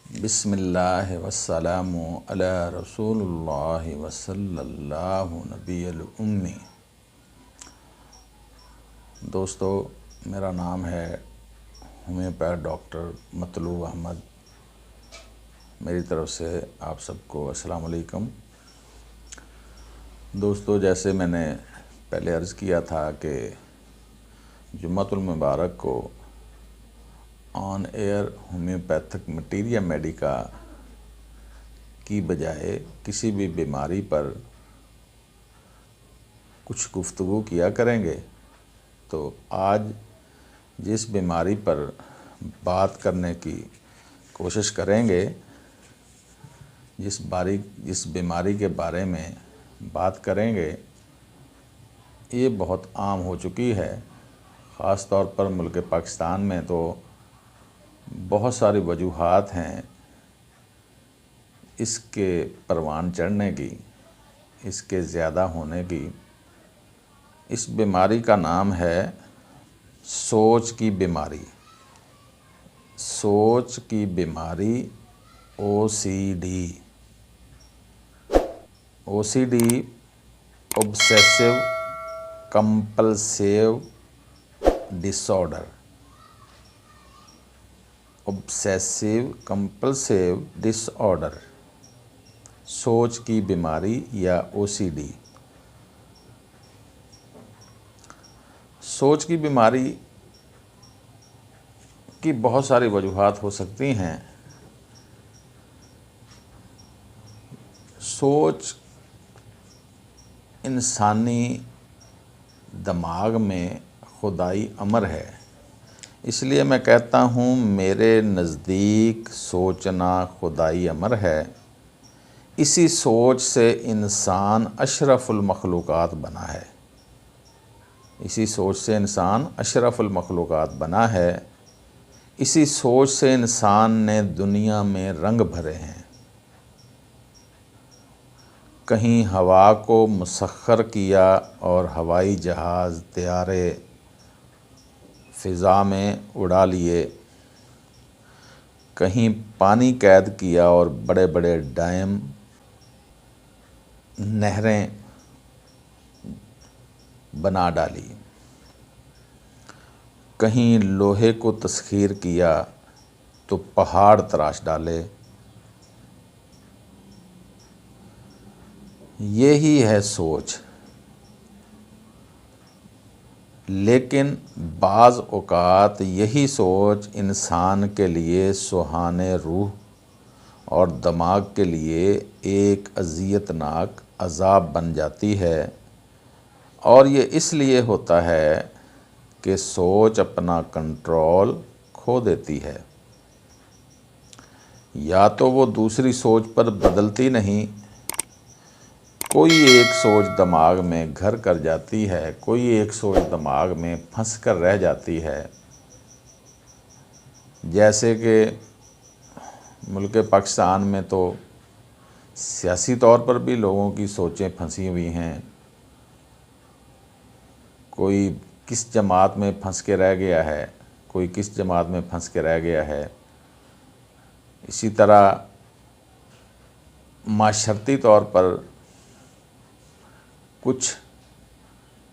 बिस्मिल्लाह वस्सलामु अला रसूलुल्लाह वसल्लल्लाहु नबियल उम्मी। दोस्तों, मेरा नाम है होम्योपैथ डॉक्टर मतलूब अहमद। मेरी तरफ से आप सबको अस्सलाम वालेकुम। दोस्तों, जैसे मैंने पहले अर्ज़ किया था कि जुम्मतुल मुबारक को on air homeopathic materia Medica की बजाय किसी भी बीमारी पर कुछ गुफ्तगू किया करेंगे। तो आज जिस बीमारी पर बात करने की कोशिश करेंगे, जिस बीमारी के बारे में बात करेंगे, ये बहुत आम हो चुकी है। ख़ास तौर पर मुल्क पाकिस्तान में तो बहुत सारी वजूहात हैं इसके परवान चढ़ने की, इसके ज़्यादा होने की। इस बीमारी का नाम है सोच की बीमारी। सोच की बीमारी OCD। OCD obsessive compulsive disorder. Obsessive compulsive disorder, सोच की बीमारी या OCD। सोच की बीमारी की बहुत सारी वजूहात हो सकती हैं। सोच इंसानी दिमाग में खुदाई अमर है। इसलिए मैं कहता हूँ, मेरे नज़दीक सोचना खुदाई अमर है। इसी सोच से इंसान अशरफुल मखलूक़ात बना है। इसी सोच से इंसान अशरफुल मखलूक़ात बना है। इसी सोच से इंसान ने दुनिया में रंग भरे हैं। कहीं हवा को मुसख्खर किया और हवाई जहाज़ तैयारे फ़िज़ा में उड़ा लिए। कहीं पानी कैद किया और बड़े बड़े डैम, नहरें बना डाली। कहीं लोहे को तस्खीर किया तो पहाड़ तराश डाले। यही है सोच। लेकिन बाज़ औक़ात यही सोच इंसान के लिए सुहाने रूह और दिमाग के लिए एक अज़ियतनाक अज़ाब बन जाती है। और ये इसलिए होता है कि सोच अपना कंट्रोल खो देती है। या तो वो दूसरी सोच पर बदलती नहीं, कोई एक सोच दिमाग में घर कर जाती है, कोई एक सोच दिमाग में फंस कर रह जाती है। जैसे कि मुल्क पाकिस्तान में तो सियासी तौर पर भी लोगों की सोचें फंसी हुई हैं। कोई किस जमात में फंस के रह गया है, कोई किस जमात में फंस के रह गया है। इसी तरह माशरती तौर पर कुछ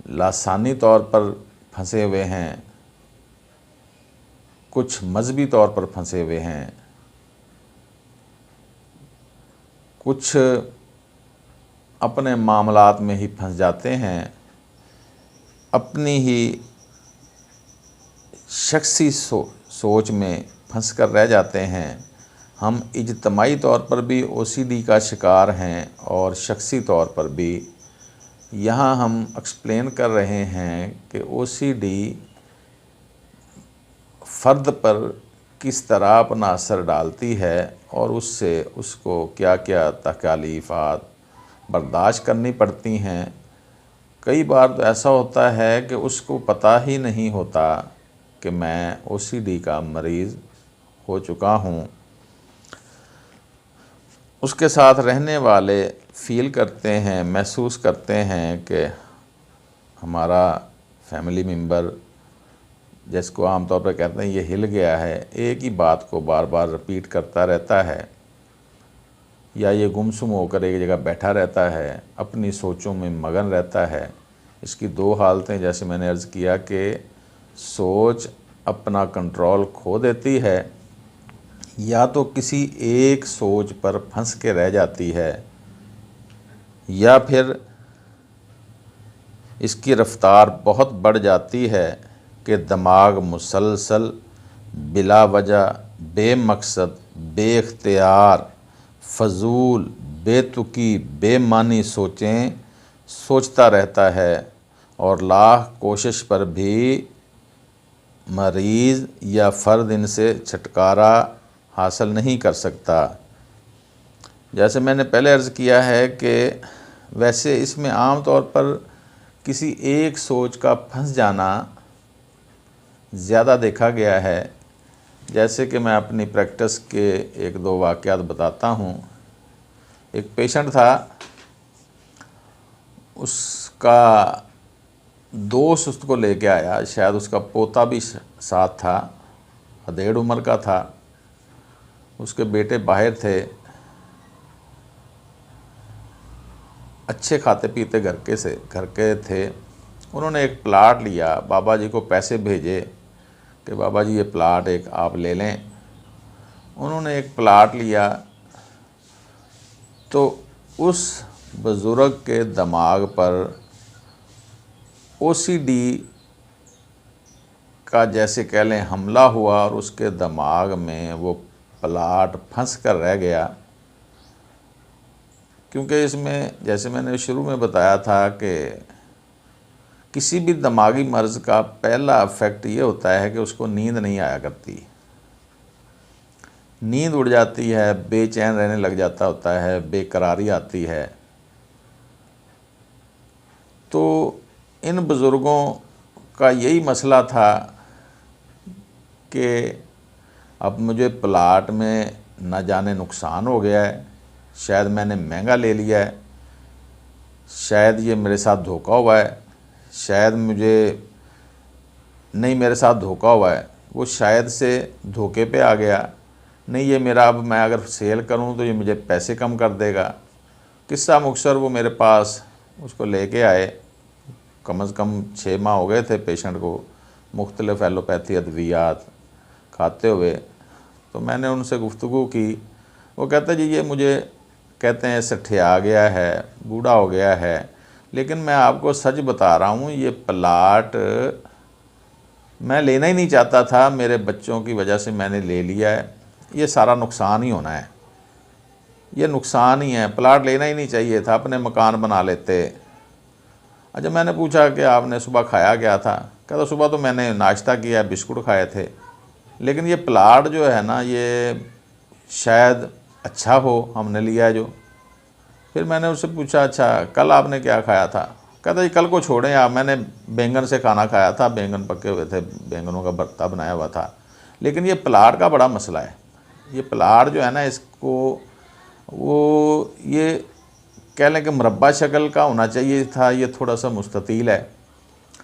लासानी तौर पर फंसे हुए हैं, कुछ मजहबी तौर पर फंसे हुए हैं, कुछ अपने मामलात में ही फंस जाते हैं, अपनी ही शख्सी सोच में फंस कर रह जाते हैं। हम इज्तमाई तौर पर भी OCD का शिकार हैं और शख्सी तौर पर भी। यहाँ हम एक्सप्लेन कर रहे हैं कि OCD फ़र्द पर किस तरह अपना असर डालती है और उससे उसको क्या क्या तकालीफ़ात बर्दाश्त करनी पड़ती हैं। कई बार तो ऐसा होता है कि उसको पता ही नहीं होता कि मैं OCD का मरीज़ हो चुका हूँ। उसके साथ रहने वाले फ़ील करते हैं, महसूस करते हैं कि हमारा फैमिली मेम्बर जिसको आमतौर पर कहते हैं ये हिल गया है, एक ही बात को बार बार रिपीट करता रहता है, या ये गुमसुम होकर एक जगह बैठा रहता है, अपनी सोचों में मगन रहता है। इसकी दो हालतें, जैसे मैंने अर्ज़ किया कि सोच अपना कंट्रोल खो देती है, या तो किसी एक सोच पर फंस के रह जाती है, या फिर इसकी रफ्तार बहुत बढ़ जाती है कि दिमाग मुसलसल बिला वजह, बेमकसद, बेख्तियार, फजूल, बेतुकी, बेमानी सोचें सोचता रहता है, और लाख कोशिश पर भी मरीज़ या फ़र्द इनसे छुटकारा हासिल नहीं कर सकता। जैसे मैंने पहले अर्ज़ किया है कि वैसे इसमें आम तौर पर किसी एक सोच का फंस जाना ज़्यादा देखा गया है। जैसे कि मैं अपनी प्रैक्टिस के एक दो वाक़यात बताता हूँ। एक पेशेंट था, उसका दोस्त उसको लेके आया, शायद उसका पोता भी साथ था, 1.5 उम्र का था, उसके बेटे बाहर थे, अच्छे खाते पीते घर के थे। उन्होंने एक प्लाट लिया, बाबा जी को पैसे भेजे कि बाबा जी ये प्लाट एक आप ले लें। उन्होंने एक प्लाट लिया, तो उस बुज़ुर्ग के दिमाग पर ओसीडी का जैसे कह लें हमला हुआ, और उसके दिमाग में वो प्लाट फंस कर रह गया। क्योंकि इसमें जैसे मैंने शुरू में बताया था कि किसी भी दिमागी मर्ज़ का पहला इफ़ेक्ट ये होता है कि उसको नींद नहीं आया करती, नींद उड़ जाती है, बेचैन रहने लग जाता होता है, बेकरारी आती है। तो इन बुज़ुर्गों का यही मसला था कि अब मुझे प्लाट में न जाने नुकसान हो गया है, शायद मैंने महंगा ले लिया है, शायद ये मेरे साथ धोखा हुआ है, शायद मुझे नहीं, मेरे साथ धोखा हुआ है, वो शायद से धोखे पे आ गया, नहीं ये मेरा, अब मैं अगर सेल करूं तो ये मुझे पैसे कम कर देगा। किस्सा मुख्तसर वो मेरे पास उसको लेके आए, कम से कम 6 माह हो गए थे पेशेंट को मुख्तलिफ एलोपैथी अद्वियात खाते हुए। तो मैंने उनसे गुफ्तगू की, वो कहते जी ये मुझे कहते हैं सठिया गया है, बूढ़ा हो गया है, लेकिन मैं आपको सच बता रहा हूँ, ये प्लाट मैं लेना ही नहीं चाहता था, मेरे बच्चों की वजह से मैंने ले लिया है, ये सारा नुकसान ही होना है, ये नुकसान ही है, प्लाट लेना ही नहीं चाहिए था, अपने मकान बना लेते। अच्छा, मैंने पूछा कि आपने सुबह खाया क्या था? कहता सुबह तो मैंने नाश्ता किया, बिस्कुट खाए थे, लेकिन ये प्लाट जो है ना, ये शायद अच्छा हो, हमने लिया है जो। फिर मैंने उससे पूछा अच्छा कल आपने क्या खाया था? कहता जी कल को छोड़ें आप, मैंने बैंगन से खाना खाया था, बैंगन पके हुए थे, बैंगनों का भरता बनाया हुआ था, लेकिन ये प्लाट का बड़ा मसला है। ये प्लाट जो है ना, इसको वो ये कह लें कि मुरब्बा शक्ल का होना चाहिए था, ये थोड़ा सा मुस्ततील है।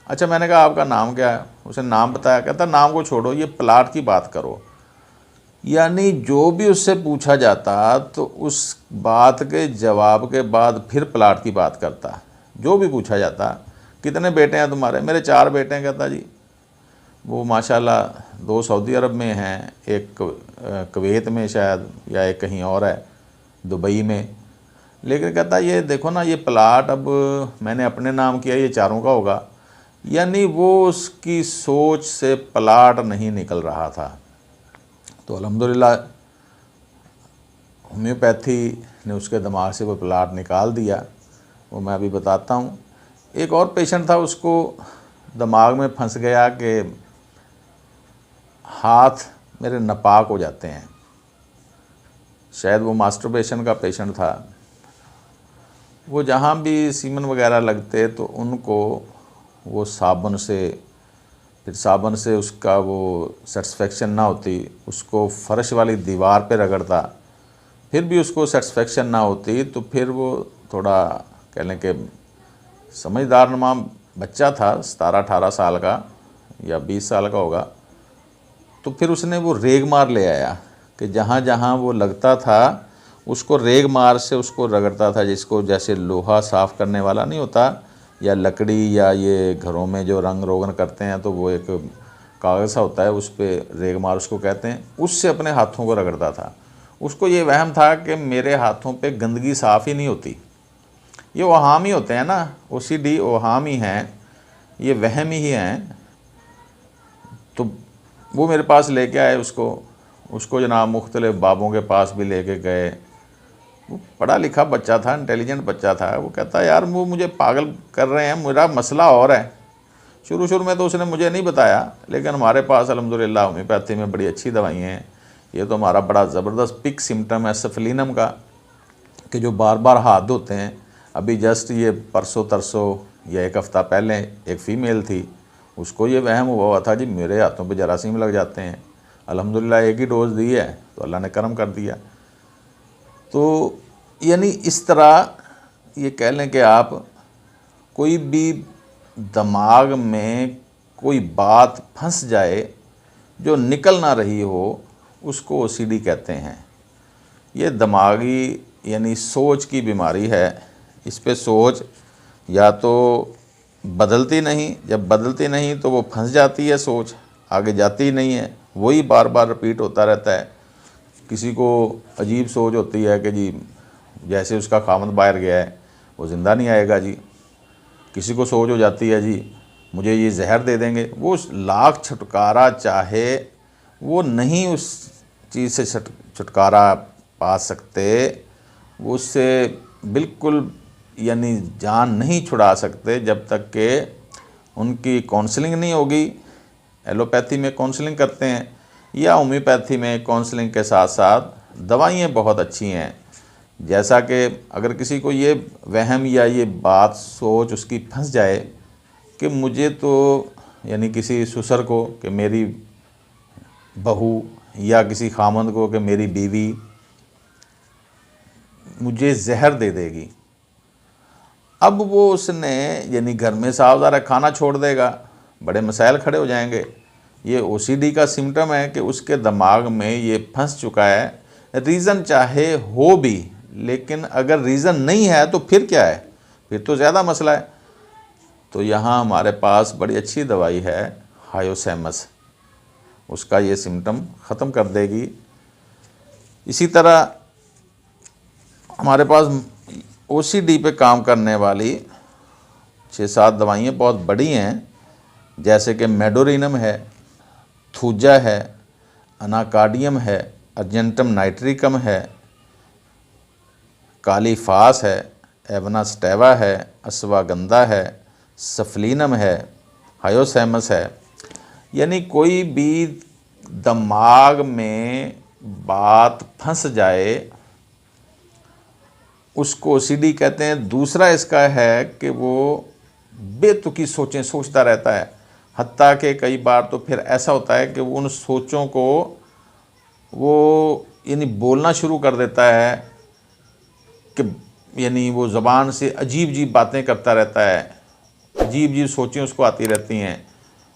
अच्छा, मैंने कहा आपका नाम क्या है? उसे नाम बताया। कहता नाम को छोड़ो, ये प्लाट की बात करो। यानी जो भी उससे पूछा जाता तो उस बात के जवाब के बाद फिर प्लाट की बात करता। जो भी पूछा जाता, कितने बेटे हैं तुम्हारे? मेरे 4 बेटे हैं। कहता जी वो माशाल्लाह 2 सऊदी अरब में हैं, एक कुवैत में शायद, या एक कहीं और है दुबई में। लेकिन कहता ये देखो ना, ये प्लाट अब मैंने अपने नाम किया, ये 4 का होगा। यानी वो उसकी सोच से प्लाट नहीं निकल रहा था। तो अल्हम्दुलिल्लाह होम्योपैथी ने उसके दिमाग से वो प्लाट निकाल दिया, वो मैं अभी बताता हूँ। एक और पेशेंट था, उसको दिमाग में फंस गया कि हाथ मेरे नापाक हो जाते हैं, शायद वो मास्टरबेशन का पेशेंट था। वो जहाँ भी सीमन वगैरह लगते तो उनको वो साबुन से, फिर साबुन से उसका वो सेटिस्फेक्शन ना होती, उसको फ़र्श वाली दीवार पे रगड़ता, फिर भी उसको सेटिस्फेक्शन ना होती, तो फिर वो थोड़ा कह लें कि समझदार नुमा बच्चा था, 17-18 साल का, या 20 साल का होगा। तो फिर उसने वो रेगमार ले आया कि जहाँ जहाँ वो लगता था उसको रेगमार से उसको रगड़ता था, जिसको जैसे लोहा साफ़ करने वाला नहीं होता, या लकड़ी, या ये घरों में जो रंग रोगन करते हैं तो वो एक कागज़ सा होता है, उस पर रेगमार उसको कहते हैं, उससे अपने हाथों को रगड़ता था। उसको ये वहम था कि मेरे हाथों पे गंदगी साफ़ ही नहीं होती। ये ओहाम ही होते हैं ना, OCD ओहाम ही हैं, ये वहम ही हैं। तो वो मेरे पास लेके आए उसको जनाब मुख्तलिफ़ बाबों के पास भी लेके गए। वो पढ़ा लिखा बच्चा था, इंटेलिजेंट बच्चा था। वो कहता यार वो मुझे पागल कर रहे हैं, मेरा मसला और है। शुरू में तो उसने मुझे नहीं बताया, लेकिन हमारे पास अल्हम्दुलिल्लाह होम्योपैथी में बड़ी अच्छी दवाइयाँ हैं। ये तो हमारा बड़ा ज़बरदस्त पिक सिम्टम है सफलीनम का, कि जो बार बार हाथ धोते हैं। अभी जस्ट ये परसों तरसों या एक हफ़्ता पहले एक फ़ीमेल थी, उसको ये वहम हुआ था जी मेरे हाथों पे जरासीम लग जाते हैं। अल्हम्दुलिल्लाह एक ही डोज़ दी है तो अल्लाह ने करम कर दिया। तो यानी इस तरह ये कह लें कि आप कोई भी दिमाग में कोई बात फंस जाए जो निकल ना रही हो, उसको OCD कहते हैं। ये दिमागी यानी सोच की बीमारी है। इस पे सोच या तो बदलती नहीं, जब बदलती नहीं तो वो फंस जाती है, सोच आगे जाती ही नहीं है, वही बार बार रिपीट होता रहता है। किसी को अजीब सोच होती है कि जी जैसे उसका खामद बाहर गया है वो ज़िंदा नहीं आएगा जी। किसी को सोच हो जाती है जी मुझे ये जहर दे देंगे। वो लाख छुटकारा चाहे वो नहीं उस चीज़ से छुटकारा पा सकते, वो उससे बिल्कुल यानी जान नहीं छुड़ा सकते जब तक कि उनकी काउंसलिंग नहीं होगी। एलोपैथी में काउंसलिंग करते हैं, या होम्योपैथी में काउंसलिंग के साथ साथ दवाइयाँ बहुत अच्छी हैं। जैसा कि अगर किसी को ये वहम या ये बात सोच उसकी फंस जाए कि मुझे तो यानी किसी ससुर को कि मेरी बहू, या किसी खामंद को कि मेरी बीवी मुझे जहर दे देगी, अब वो उसने यानी घर में सावधान खाना छोड़ देगा, बड़े मसाइल खड़े हो जाएंगे। ये OCD का सिम्टम है कि उसके दिमाग में ये फंस चुका है। रीज़न चाहे हो भी, लेकिन अगर रीज़न नहीं है तो फिर क्या है, फिर तो ज़्यादा मसला है। तो यहाँ हमारे पास बड़ी अच्छी दवाई है हायोसेमस, उसका ये सिम्टम ख़त्म कर देगी। इसी तरह हमारे पास OCD पे काम करने वाली 6-7 दवाइयाँ बहुत बड़ी हैं, जैसे कि मेडोरिनम है, थूजा है, अनाकार्डियम है, अर्जेंटम नाइट्रिकम है, कालीफास है, एवनास्टेवा है, अश्वागंधा है, सफलीनम है, हायोसेमस है। यानी कोई भी दिमाग में बात फंस जाए उसको OCD कहते हैं। दूसरा इसका है कि वो बेतुकी सोचें सोचता रहता है, हत्ता कि कई बार तो फिर ऐसा होता है कि वो उन सोचों को वो यानी बोलना शुरू कर देता है कि यानी वो ज़बान से अजीब अजीब बातें करता रहता है, अजीब अजीब सोचें उसको आती रहती हैं।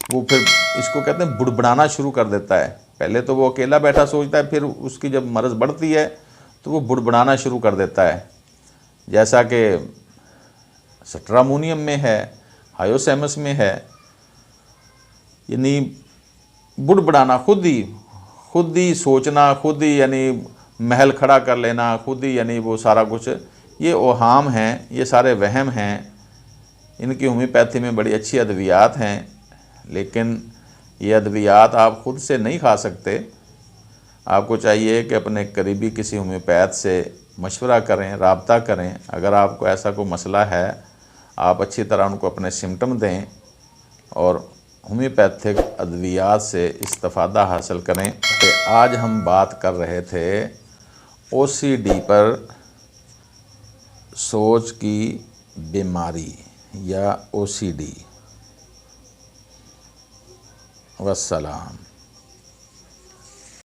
वो फिर इसको कहते हैं बुड़बड़ाना शुरू कर देता है। पहले तो वो अकेला बैठा सोचता है, फिर उसकी जब मर्ज़ बढ़ती है तो वो बुड़बड़ाना शुरू कर देता है, जैसा कि स्ट्रामोनियम में है, हायोसेमस में है। यानी बुड़बड़ाना, खुद ही सोचना, खुद ही यानी महल खड़ा कर लेना, खुद ही यानी वो सारा कुछ, ये ओहाम हैं, ये सारे वहम हैं। इनकी होम्योपैथी में बड़ी अच्छी अद्वियात हैं, लेकिन ये अद्वियात आप खुद से नहीं खा सकते। आपको चाहिए कि अपने करीबी किसी होम्योपैथ से मशवरा करें, राब्ता करें। अगर आपको ऐसा कोई मसला है, आप अच्छी तरह उनको अपने सिम्टम दें और होम्योपैथिक अद्वियात से इस्तिफ़ादा हासिल करें। कि आज हम बात कर रहे थे OCD पर, सोच की बीमारी या OCD। वस्सलाम।